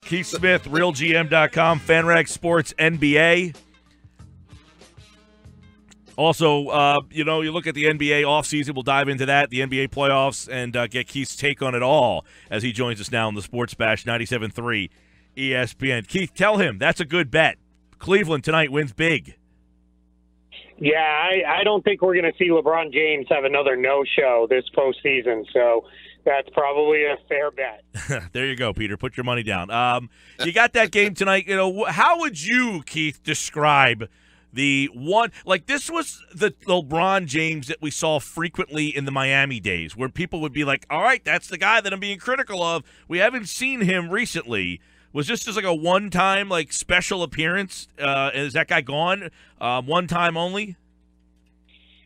Keith Smith, RealGM.com, FanRag Sports NBA. Also, you look at the NBA offseason. We'll dive into that, the NBA playoffs, and get Keith's take on it all as he joins us now on the Sports Bash 97.3 ESPN. Keith, tell him that's a good bet. Cleveland tonight wins big. Yeah, I don't think we're going to see LeBron James have another no-show this postseason, so that's probably a fair bet. There you go, Peter. Put your money down. You got that game tonight. How would you, Keith, describe the one, like this was the LeBron James that we saw frequently in the Miami days, where people would be like, all right, that's the guy that I'm being critical of. We haven't seen him recently. Was this just like a one-time, like, special appearance? Is that guy gone? One time only?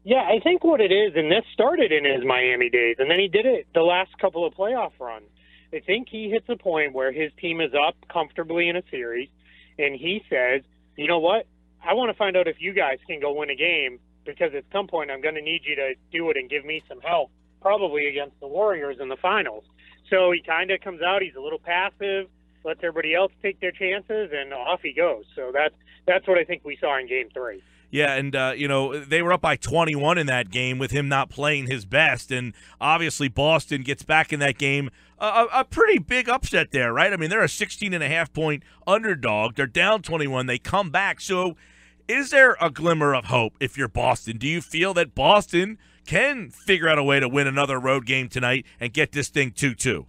Yeah, I think what it is, and this started in his Miami days, and then he did it the last couple of playoff runs. I think he hits a point where his team is up comfortably in a series, and he says, you know what? I want to find out if you guys can go win a game, because at some point I'm going to need you to do it and give me some help, probably against the Warriors in the finals. So he kind of comes out, he's a little passive, lets everybody else take their chances, and off he goes. So that's what I think we saw in Game 3. Yeah, and, they were up by 21 in that game with him not playing his best, and obviously Boston gets back in that game. A pretty big upset there, right? I mean, they're a 16.5-point underdog. They're down 21. They come back. So is there a glimmer of hope if you're Boston? Do you feel that Boston can figure out a way to win another road game tonight and get this thing 2-2?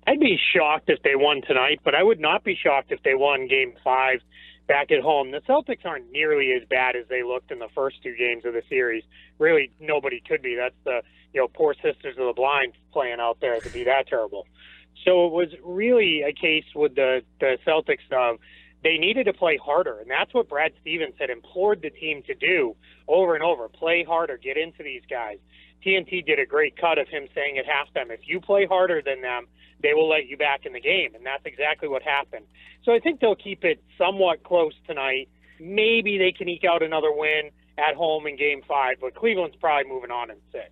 I'd be shocked if they won tonight, but I would not be shocked if they won Game 5 back at home. The Celtics aren't nearly as bad as they looked in the first two games of the series. Really, nobody could be. That's the poor Sisters of the Blind playing out there to be that terrible. So it was really a case with the Celtics of they needed to play harder, and that's what Brad Stevens had implored the team to do over and over. Play harder, get into these guys. TNT did a great cut of him saying at halftime, if you play harder than them, they will let you back in the game, and that's exactly what happened. So I think they'll keep it somewhat close tonight. Maybe they can eke out another win at home in Game 5, but Cleveland's probably moving on in 6.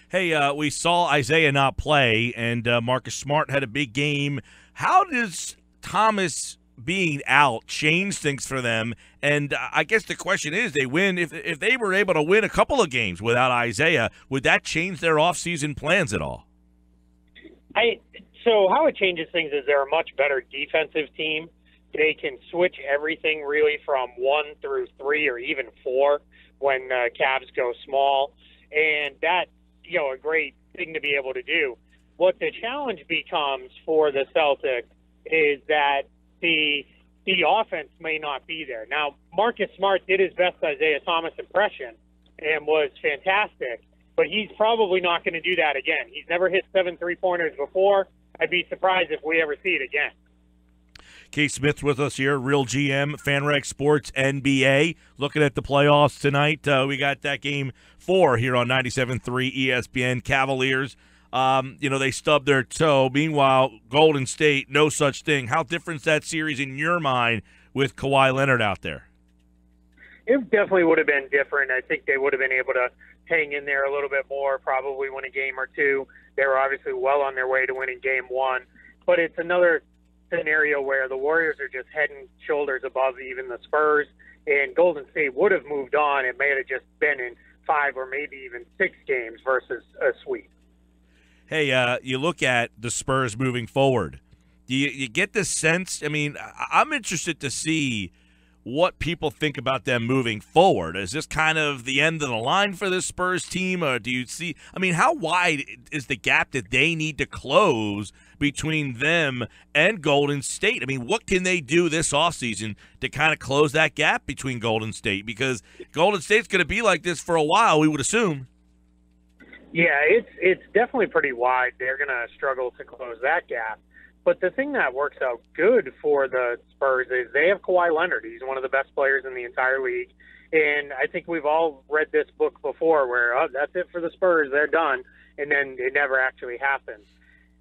Hey, we saw Isaiah not play, and Marcus Smart had a big game. How does Thomas being out change things for them? And I guess the question is, they win. If they were able to win a couple of games without Isaiah, would that change their offseason plans at all? So how it changes things is they're a much better defensive team. They can switch everything really from 1 through 3 or even 4 when Cavs go small. And that's, a great thing to be able to do. What the challenge becomes for the Celtics is that the offense may not be there. Now, Marcus Smart did his best Isaiah Thomas impression and was fantastic, but he's probably not going to do that again. He's never hit 7 3-pointers before. I'd be surprised if we ever see it again. Keith Smith with us here, Real GM, FanRag Sports NBA. Looking at the playoffs tonight, we got that Game 4 here on 97.3 ESPN. Cavaliers, they stubbed their toe. Meanwhile, Golden State, no such thing. How different is that series in your mind with Kawhi Leonard out there? It definitely would have been different. I think they would have been able to hang in there a little bit more, probably win a game or two. They were obviously well on their way to winning Game 1. But it's another scenario where the Warriors are just head and shoulders above even the Spurs, and Golden State would have moved on. It may have just been in 5 or maybe even 6 games versus a sweep. Hey, you look at the Spurs moving forward. Do you get this sense? I mean, I'm interested to see what people think about them moving forward. Is this kind of the end of the line for this Spurs team, or do you see – I mean, how wide is the gap that they need to close between them and Golden State? I mean, what can they do this offseason to kind of close that gap between Golden State? Because Golden State's going to be like this for a while, we would assume. Yeah, it's definitely pretty wide. They're going to struggle to close that gap. But the thing that works out good for the Spurs is they have Kawhi Leonard. He's one of the best players in the entire league. And I think we've all read this book before where, that's it for the Spurs, they're done, and then it never actually happens.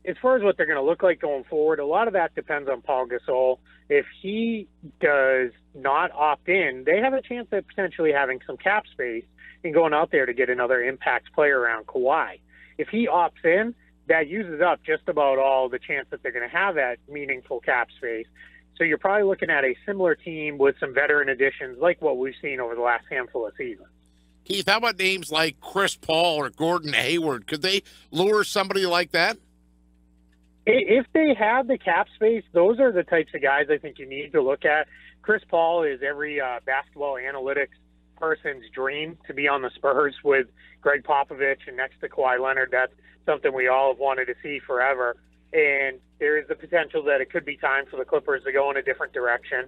As far as what they're going to look like going forward, a lot of that depends on Paul Gasol. If he does not opt in, they have a chance of potentially having some cap space and going out there to get another impact player around Kawhi. If he opts in, that uses up just about all the chance that they're going to have at meaningful cap space. So you're probably looking at a similar team with some veteran additions like what we've seen over the last handful of seasons. Keith, how about names like Chris Paul or Gordon Hayward? Could they lure somebody like that? If they have the cap space, those are the types of guys I think you need to look at. Chris Paul is every basketball analytics person's dream to be on the Spurs with Greg Popovich and next to Kawhi Leonard. That's something we all have wanted to see forever. And there is the potential that it could be time for the Clippers to go in a different direction.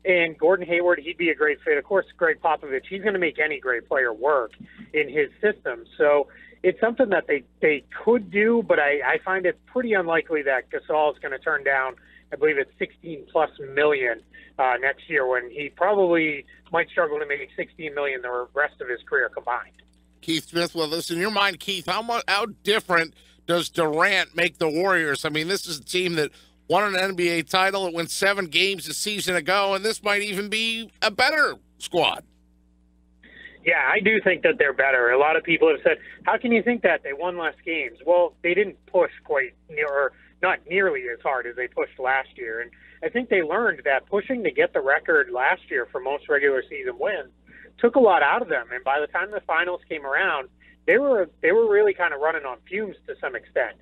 And Gordon Hayward, he'd be a great fit. Of course, Greg Popovich, he's going to make any great player work in his system. So it's something that they could do, but I find it pretty unlikely that Gasol is going to turn down, I believe it's $16+ million next year, when he probably might struggle to make $16 million the rest of his career combined. Keith Smith with us. In your mind, Keith, how different does Durant make the Warriors? I mean, this is a team that won an NBA title. It went 7 games a season ago, and this might even be a better squad. Yeah, I do think that they're better. A lot of people have said, how can you think that? They won less games. Well, they didn't push quite near, or not nearly as hard as they pushed last year. And I think they learned that pushing to get the record last year for most regular season wins took a lot out of them. And by the time the finals came around, they were really kind of running on fumes to some extent.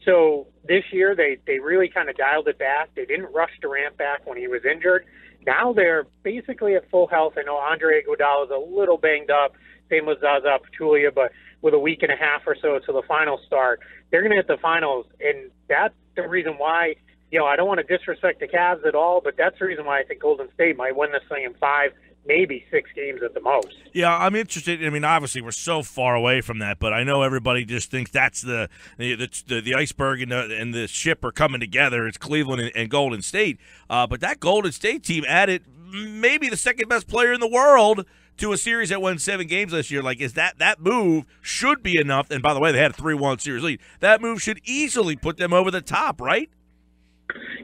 So this year they really kind of dialed it back. They didn't rush Durant back when he was injured. Now they're basically at full health. I know Andre Iguodala is a little banged up, same with Zaza Pachulia, but with a week and a half or so to the final start, they're going to hit the finals. And that's the reason why, I don't want to disrespect the Cavs at all, but that's the reason why I think Golden State might win this thing in 5, maybe 6 games at the most. Yeah, I'm interested. I mean, obviously, we're so far away from that, but I know everybody just thinks that's the iceberg and the ship are coming together. It's Cleveland and Golden State. But that Golden State team added maybe the second best player in the world to a series that won 7 games last year. Like, is that move should be enough? And by the way, they had a 3-1 series lead. That move should easily put them over the top, right?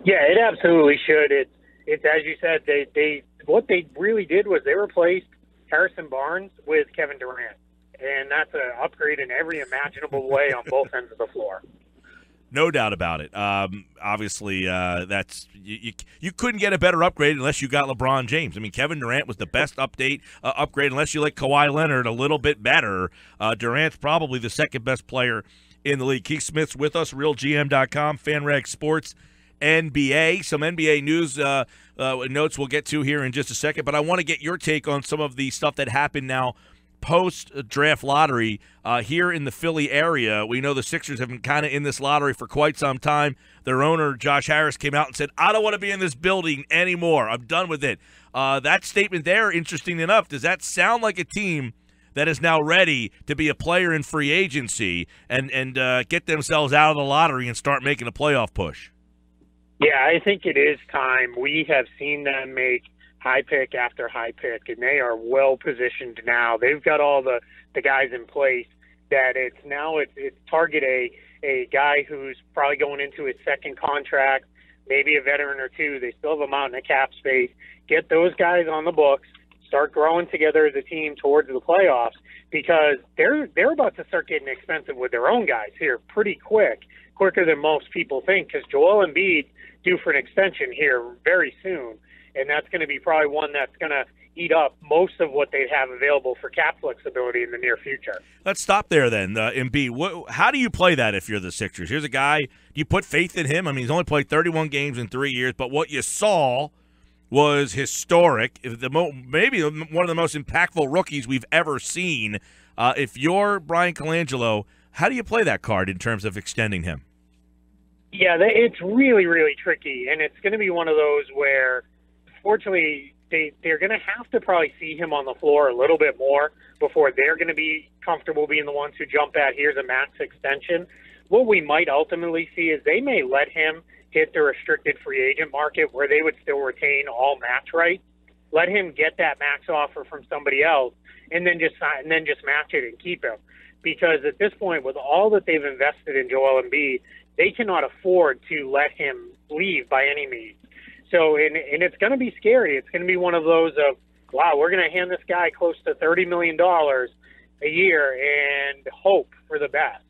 Yeah, it absolutely should. It's as you said, they what they really did was they replaced Harrison Barnes with Kevin Durant, and that's an upgrade in every imaginable way on both ends of the floor. No doubt about it. Obviously, that's you couldn't get a better upgrade unless you got LeBron James. I mean, Kevin Durant was the best upgrade unless you like Kawhi Leonard a little bit better. Durant's probably the second best player in the league. Keith Smith's with us, RealGM.com, FanRag Sports, NBA. Some NBA news notes we'll get to here in just a second, but I want to get your take on some of the stuff that happened now post-draft lottery here in the Philly area. We know the Sixers have been kind of in this lottery for quite some time. Their owner, Josh Harris, came out and said, I don't want to be in this building anymore. I'm done with it. That statement there, interesting enough, does that sound like a team that is now ready to be a player in free agency and get themselves out of the lottery and start making a playoff push? Yeah, I think it is time. We have seen them make high pick after high pick, and they are well positioned now. They've got all the guys in place that it's target a guy who's probably going into his second contract, maybe a veteran or two. They still have a mountain of cap space. Get those guys on the books, start growing together as a team towards the playoffs, because they're about to start getting expensive with their own guys here pretty quicker than most people think, because Joel Embiid due for an extension here very soon, and that's going to be probably one that's going to eat up most of what they have available for cap flexibility in the near future. Let's stop there then, Embiid. How do you play that if you're the Sixers? Here's a guy, do you put faith in him? I mean, he's only played 31 games in 3 years, but what you saw was historic, maybe one of the most impactful rookies we've ever seen. If you're Brian Colangelo, how do you play that card in terms of extending him? Yeah, it's really, really tricky, and it's going to be one of those where, fortunately, they're going to have to probably see him on the floor a little bit more before they're going to be comfortable being the ones who jump at, here's a max extension. What we might ultimately see is they may let him hit the restricted free agent market where they would still retain all match rights, let him get that max offer from somebody else, and then just match it and keep him. Because at this point, with all that they've invested in Joel Embiid, they cannot afford to let him leave by any means. So, and it's going to be scary. It's going to be one of those of, wow, we're going to hand this guy close to $30 million a year and hope for the best.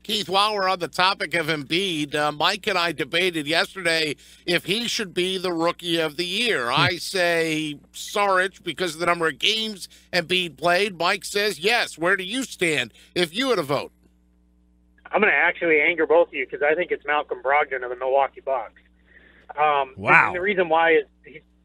Keith, while we're on the topic of Embiid, Mike and I debated yesterday if he should be the Rookie of the Year. I say Saric because of the number of games Embiid played. Mike says yes. Where do you stand if you had a vote? I'm going to actually anger both of you because I think it's Malcolm Brogdon of the Milwaukee Bucks. Wow. And the reason why is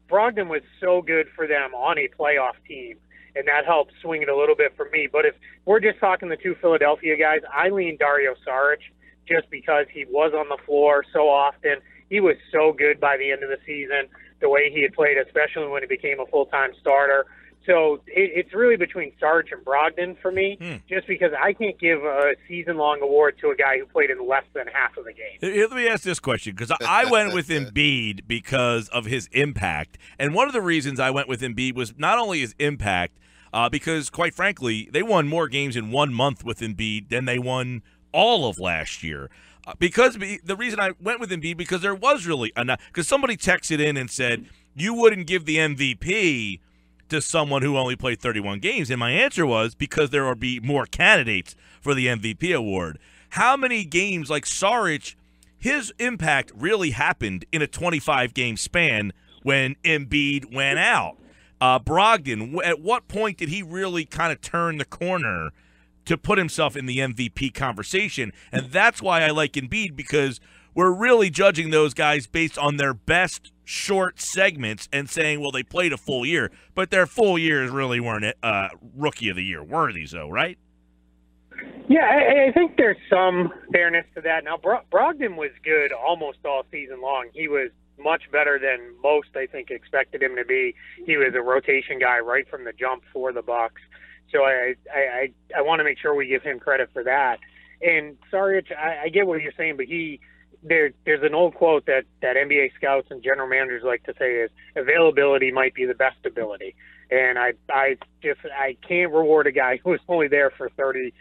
Brogdon was so good for them on a playoff team, and that helped swing it a little bit for me. But if we're just talking the two Philadelphia guys, I lean Dario Saric just because he was on the floor so often. He was so good by the end of the season, the way he had played, especially when he became a full-time starter. So it's really between Saric and Brogdon for me, just because I can't give a season-long award to a guy who played in less than half of the game. Let me ask this question, because I went with Embiid because of his impact. And one of the reasons I went with Embiid was not only his impact, because, quite frankly, they won more games in 1 month with Embiid than they won all of last year. Because the reason I went with Embiid, because there was really enough. Because somebody texted in and said, you wouldn't give the MVP to someone who only played 31 games. And my answer was because there would be more candidates for the MVP award. How many games, like Saric, his impact really happened in a 25-game span when Embiid went out. Brogdon, at what point did he really kind of turn the corner to put himself in the MVP conversation? And that's why I like Embiid, because we're really judging those guys based on their best short segments and saying, well, they played a full year, but their full years really weren't Rookie of the Year worthy, so, right? Yeah, I think there's some fairness to that. Now, Brogdon was good almost all season long. He was much better than most, I think, expected him to be. He was a rotation guy right from the jump for the Bucks. So I want to make sure we give him credit for that. And Saric, I get what you're saying, but there's an old quote that NBA scouts and general managers like to say is availability might be the best ability. And I can't reward a guy who was only there for 30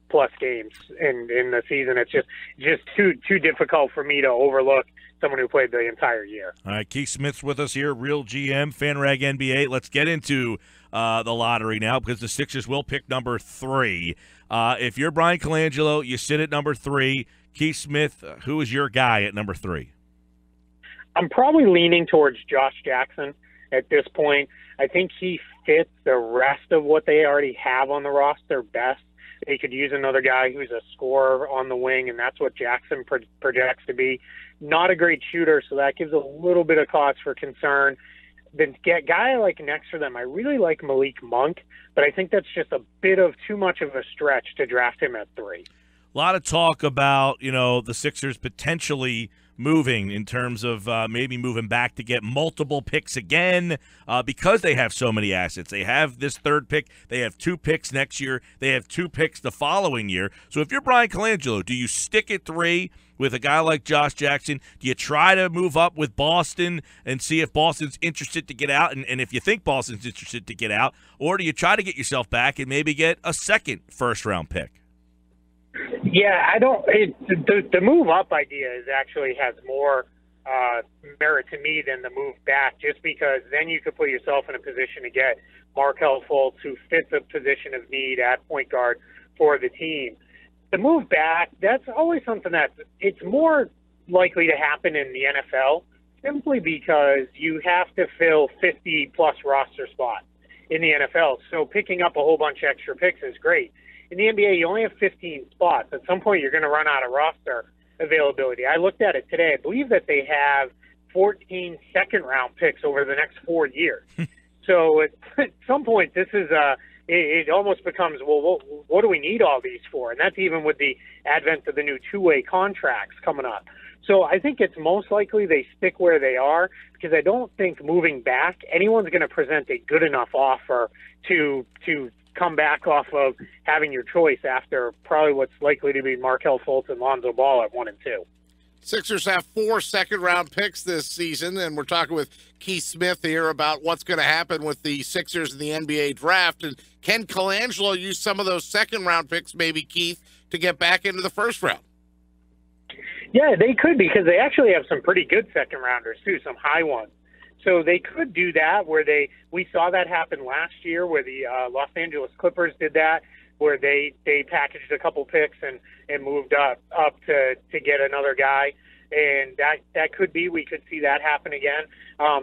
plus games in the season. It's just too difficult for me to overlook someone who played the entire year. All right, Keith Smith's with us here, Real GM, FanRag NBA. Let's get into the lottery now, because the Sixers will pick number 3. If you're Brian Colangelo, you sit at number 3. Keith Smith, who is your guy at number 3? I'm probably leaning towards Josh Jackson at this point. I think he fits the rest of what they already have on the roster best. They could use another guy who's a scorer on the wing, and that's what Jackson projects to be. Not a great shooter, so that gives a little bit of cause for concern. The guy I like next for them, I really like Malik Monk, but I think that's just a bit of too much of a stretch to draft him at 3. A lot of talk about, the Sixers potentially moving in terms of maybe moving back to get multiple picks again because they have so many assets. They have this 3rd pick. They have 2 picks next year. They have 2 picks the following year. So if you're Brian Colangelo, do you stick at 3 with a guy like Josh Jackson? Do you try to move up with Boston and see if Boston's interested to get out, and if you think Boston's interested to get out, or do you try to get yourself back and maybe get a 2nd first-round pick? Yeah, the move up idea actually has more merit to me than the move back, just because then you could put yourself in a position to get Markelle Fultz, who fits a position of need at point guard for the team. The move back, that's always something that it's more likely to happen in the NFL, simply because you have to fill 50-plus roster spots in the NFL. So picking up a whole bunch of extra picks is great. In the NBA, you only have 15 spots. At some point, you're going to run out of roster availability. I looked at it today. I believe that they have 14 second-round picks over the next 4 years. So at some point, this is it almost becomes, well, what do we need all these for? And that's even with the advent of the new 2-way contracts coming up. So I think it's most likely they stick where they are, because I don't think moving back, anyone's going to present a good enough offer to come back off of having your choice after probably what's likely to be Markelle Fultz and Lonzo Ball at 1 and 2. Sixers have 4 second-round picks this season, and we're talking with Keith Smith here about what's going to happen with the Sixers in the NBA draft. And can Colangelo use some of those second-round picks, maybe, Keith, to get back into the first round? Yeah, they could, because they actually have some pretty good second-rounders, too, some high ones. So they could do that, where we saw that happen last year, where the Los Angeles Clippers did that. where they packaged a couple picks and moved up to get another guy. And that could be, we could see that happen again.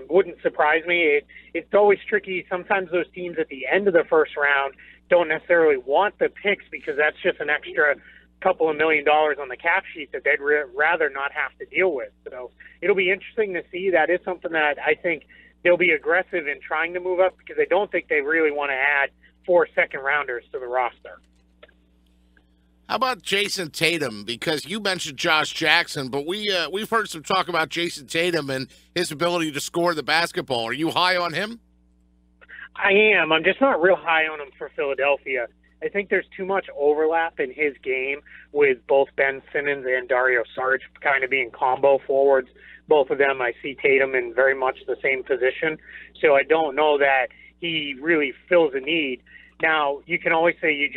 Wouldn't surprise me. It's always tricky. Sometimes those teams at the end of the first round don't necessarily want the picks because that's just an extra couple of $1 million on the cap sheet that they'd rather not have to deal with. So it'll be interesting to see. That is something that I think they'll be aggressive in trying to move up because I don't think they really want to add 4 second-rounders to the roster. How about Jason Tatum? Because you mentioned Josh Jackson, but we've heard some talk about Jason Tatum and his ability to score the basketball. Are you high on him? I am. I'm just not real high on him for Philadelphia. I think there's too much overlap in his game with both Ben Simmons and Dario Saric kind of being combo forwards. Both of them, I see Tatum in very much the same position. So I don't know that he really fills a need. Now, you can always say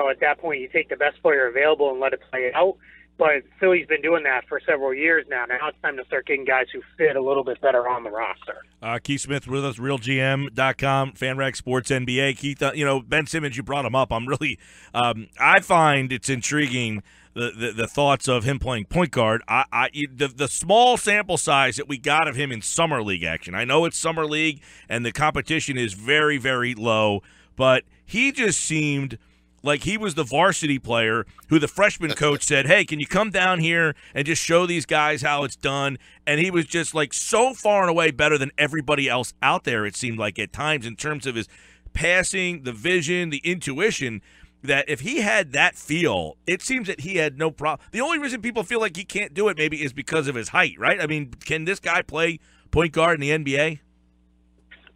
at that point, you take the best player available and let it play out. But Philly's been doing that for several years now. Now it's time to start getting guys who fit a little bit better on the roster. Keith Smith with us, RealGM.com, FanRag Sports NBA. Keith, Ben Simmons, you brought him up. I'm really I find it's intriguing the thoughts of him playing point guard. The small sample size that we got of him in summer league action. I know it's summer league and the competition is very, very low, but he just seemed like he was the varsity player who the freshman coach said, hey, can you come down here and just show these guys how it's done? And he was just like so far and away better than everybody else out there, it seemed like at times, in terms of his passing, the vision, the intuition, that if he had that feel, it seems that he had no problem. The only reason people feel like he can't do it maybe is because of his height, right? I mean, can this guy play point guard in the NBA?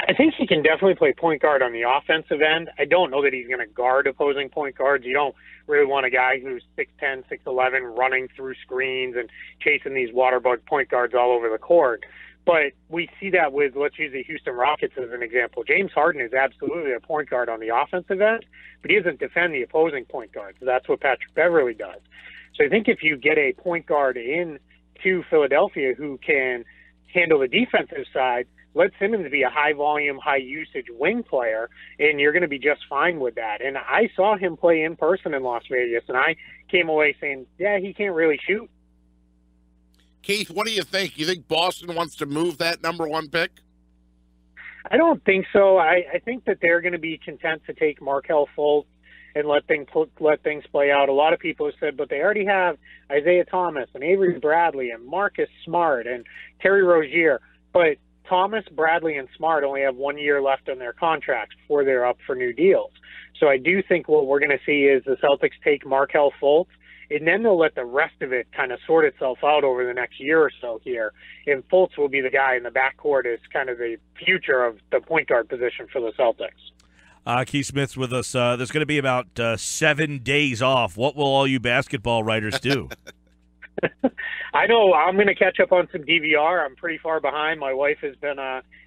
I think he can definitely play point guard on the offensive end. I don't know that he's going to guard opposing point guards. You don't really want a guy who's 6'10", 6'11", running through screens and chasing these water-bug point guards all over the court. But we see that with, let's use the Houston Rockets as an example. James Harden is absolutely a point guard on the offensive end, but he doesn't defend the opposing point guards. That's what Patrick Beverley does. So I think if you get a point guard into Philadelphia who can handle the defensive side, let Simmons be a high-volume, high-usage wing player, and you're going to be just fine with that. And I saw him play in person in Las Vegas, and I came away saying, yeah, he can't really shoot. Keith, what do you think? You think Boston wants to move that number 1 pick? I don't think so. I think that they're going to be content to take Markelle Fultz and let things play out. A lot of people have said, but they already have Isaiah Thomas and Avery Bradley and Marcus Smart and Terry Rozier. But Thomas, Bradley, and Smart only have 1 year left on their contracts before they're up for new deals. So I do think what we're going to see is the Celtics take Markelle Fultz, and then they'll let the rest of it kind of sort itself out over the next year or so here. And Fultz will be the guy in the backcourt as kind of the future of the point guard position for the Celtics. Keith Smith's with us. There's going to be about 7 days off. What will all you basketball writers do? I know I'm going to catch up on some DVR. I'm pretty far behind. My wife has been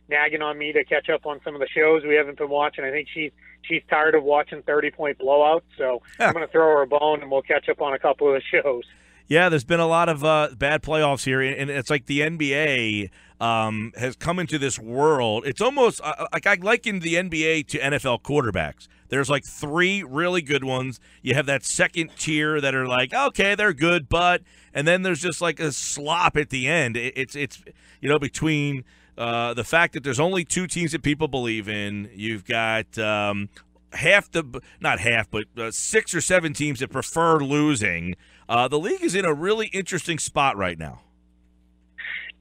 nagging on me to catch up on some of the shows we haven't been watching. I think she's tired of watching 30-point blowouts, so I'm going to throw her a bone, and we'll catch up on a couple of the shows. Yeah, there's been a lot of bad playoffs here, and it's like the NBA has come into this world. It's almost like I liken the NBA to NFL quarterbacks. There's like 3 really good ones. You have that second tier that are like, okay, they're good, but, and then there's just like a slop at the end. It's between the fact that there's only 2 teams that people believe in. You've got not half, but 6 or 7 teams that prefer losing. The league is in a really interesting spot right now.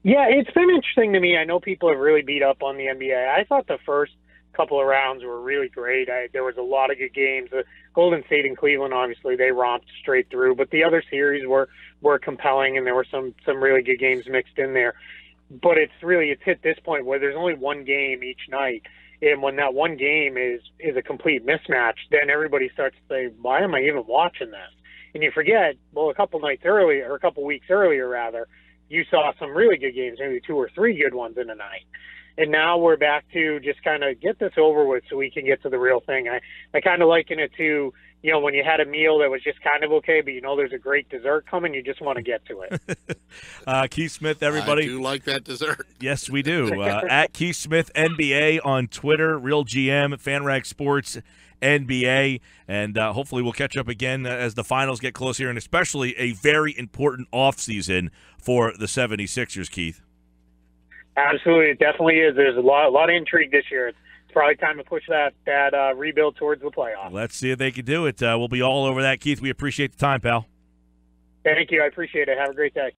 Yeah, it's been interesting to me. I know people have really beat up on the NBA. I thought the first couple of rounds were really great. There was a lot of good games. Golden State and Cleveland, obviously, they romped straight through. But the other series were compelling, and there were some really good games mixed in there. But it's hit this point where there's only 1 game each night. And when that 1 game is a complete mismatch, then everybody starts to say, why am I even watching this? And you forget, well, a couple weeks earlier, you saw some really good games, maybe 2 or 3 good ones in a night. and now we're back to just kind of get this over with so we can get to the real thing. I kind of liken it to, when you had a meal that was just kind of okay, but there's a great dessert coming, you just want to get to it. Keith Smith, everybody. I do like that dessert. Yes, we do. At Keith Smith NBA on Twitter, Real GM, FanRag Sports NBA, and hopefully we'll catch up again as the finals get close here, and especially a very important offseason for the 76ers, Keith. Absolutely, it definitely is. There's a lot of intrigue this year. It's probably time to push that rebuild towards the playoffs. Let's see if they can do it. We'll be all over that, Keith. We appreciate the time, pal. Thank you. I appreciate it. Have a great day.